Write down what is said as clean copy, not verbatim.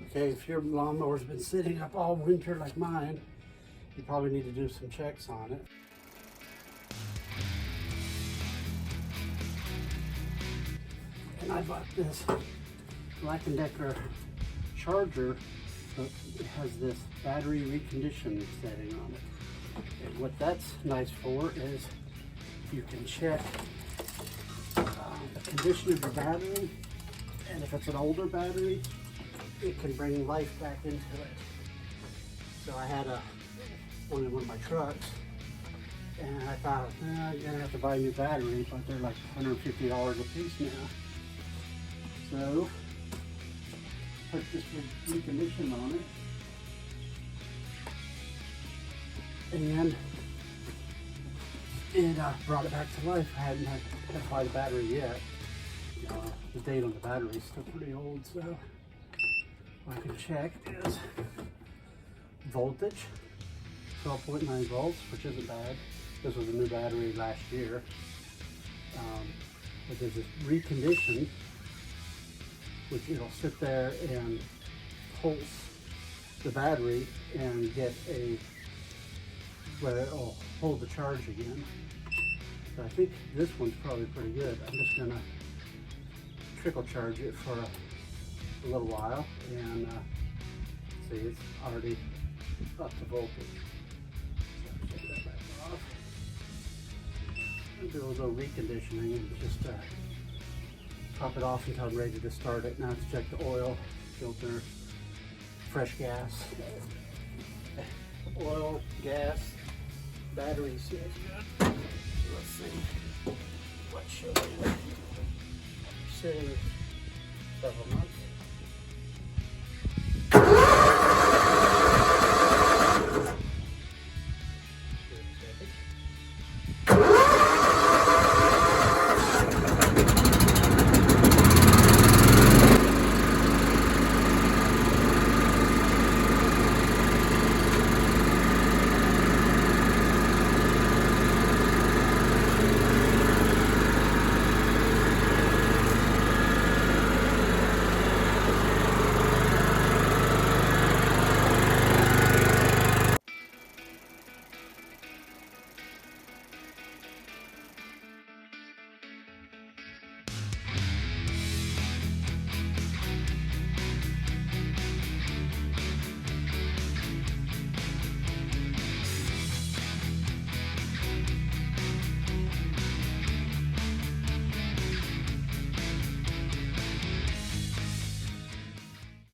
Okay, if your lawnmower's been sitting up all winter like mine, you probably need to do some checks on it. And I bought this Black & Decker charger, but it has this battery recondition setting on it. And what that's nice for is you can check the condition of your battery, and if it's an older battery, it can bring life back into it. So I had one in one of my trucks, and I thought, I'm gonna have to buy a new battery, but they're like $150 a piece now. So put this recondition on it, and it brought it back to life. I hadn't had to buy the battery yet. The date on the battery is still pretty old, so what I can check is voltage, 12.9 volts, which isn't bad. This was a new battery last year. But there's this recondition, which it'll sit there and pulse the battery and get where it'll hold the charge again. So I think this one's probably pretty good. I'm just gonna trickle charge it for a little while and see, it's already up to voltage. So take that back off. And do a little reconditioning and just top it off until I'm ready to start it. Now let's check the oil, filter, fresh gas, oil, gas, battery seems good. Let's see what should be sitting several months.